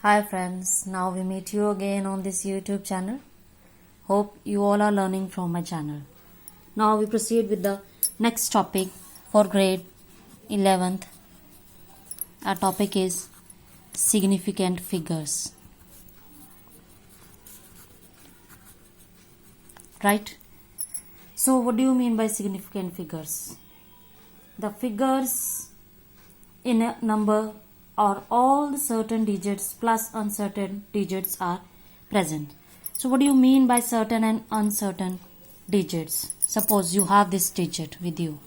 Hi friends, now we meet you again on this YouTube channel. Hope you all are learning from my channel. Now we proceed with the next topic for grade 11th. Our topic is significant figures. Right? So what do you mean by significant figures? The figures in a number or all the certain digits plus uncertain digits are present. So what do you mean by certain and uncertain digits? Suppose you have this digit with you,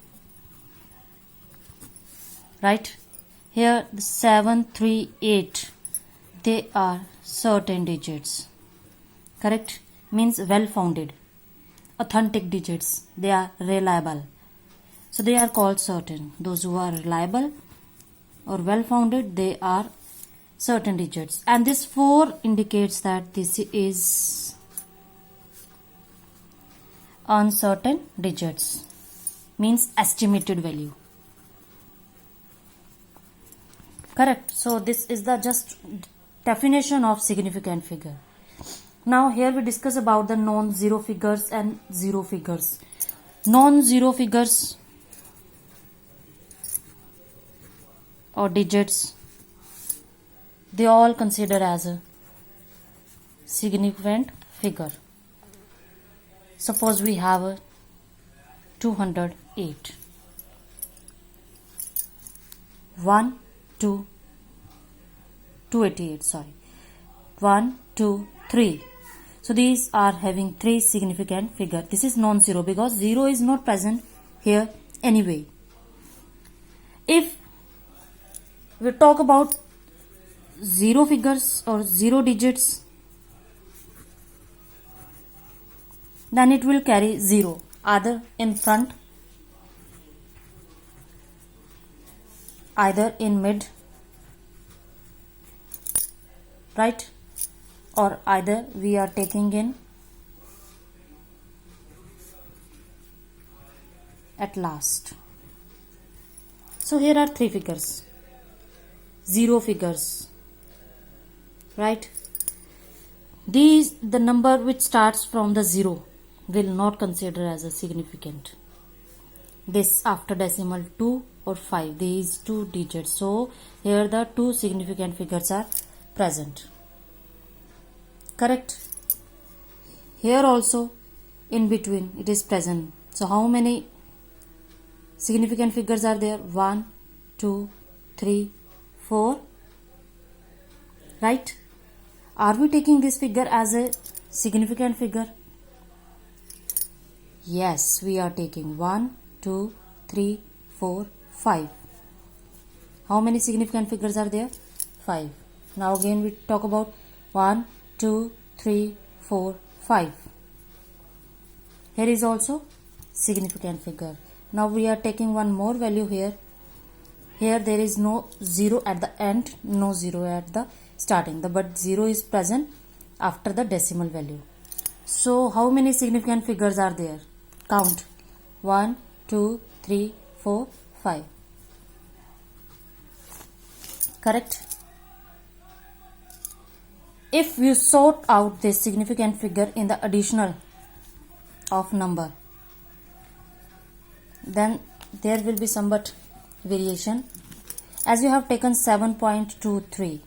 right? Here the 7, 3, 8, they are certain digits. Correct? Means well founded, authentic digits. They are reliable. So they are called certain. Those who are reliable or well founded, they are certain digits. And this 4 indicates that this is uncertain digits, means estimated value. Correct? So this is the just definition of significant figure. Now here we discuss about the non-zero figures and zero figures. Non-zero figures or digits, they all consider as a significant figure. Suppose we have a 208. 1, 2, 288, sorry. 1, 2, 3. So these are having 3 significant figure. This is non-zero because 0 is not present here anyway. If we talk about zero figures or zero digits, then it will carry 0 either in front, either in mid, right, or either we are taking in at last. So here are 3 figures, zero figures, right? These, the number which starts from the 0 will not consider as a significant. This after decimal 2 or 5, these 2 digits. So here the 2 significant figures are present. Correct? Here also in between it is present. So how many significant figures are there? 1, 2, 3, 4. Right? Are we taking this figure as a significant figure? Yes, we are taking 1, 2, 3, 4, 5. How many significant figures are there? 5. Now again we talk about 1, 2, 3, 4, 5. Here is also significant figure. Now we are taking one more value here. Here there is no 0 at the end, no 0 at the starting. But 0 is present after the decimal value. So how many significant figures are there? Count. 1, 2, 3, 4, 5. Correct? If you sort out this significant figure in the additional of number, then there will be somewhat variation. As you have taken 7.23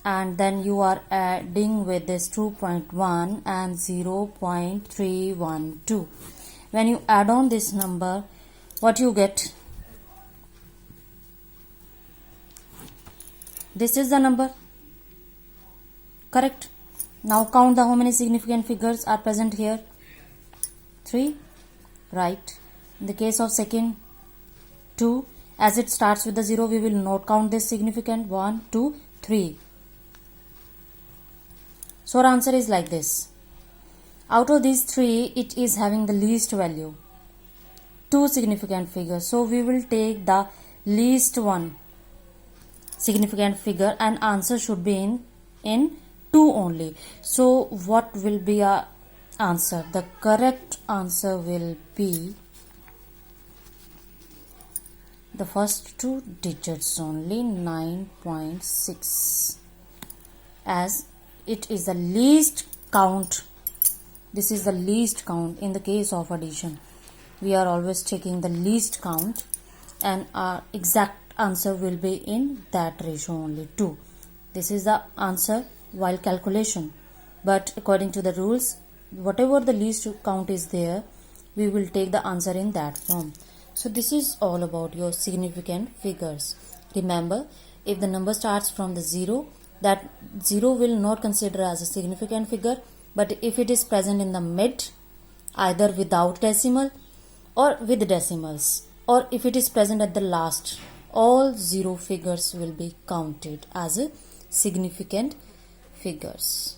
and then you are adding with this 2.1 and 0.312. When you add on this number, what you get? This is the number. Correct? Now count the how many significant figures are present here. 3. Right. In the case of second, 2. As it starts with the 0, we will not count this significant. 1, 2, 3. So our answer is like this. Out of these 3, it is having the least value. 2 significant figures. So we will take the least one significant figure and answer should be in 2 only. So what will be our answer? The correct answer will be the first 2 digits only, 9.6. as it is the least count. This is the least count. In the case of addition, we are always taking the least count, and our exact answer will be in that ratio only, 2. This is the answer while calculation, but according to the rules, whatever the least count is there, we will take the answer in that form. So this is all about your significant figures. Remember, if the number starts from the 0, that 0 will not consider as a significant figure, but if it is present in the mid, either without decimal or with decimals, or if it is present at the last, all 0 figures will be counted as a significant figures.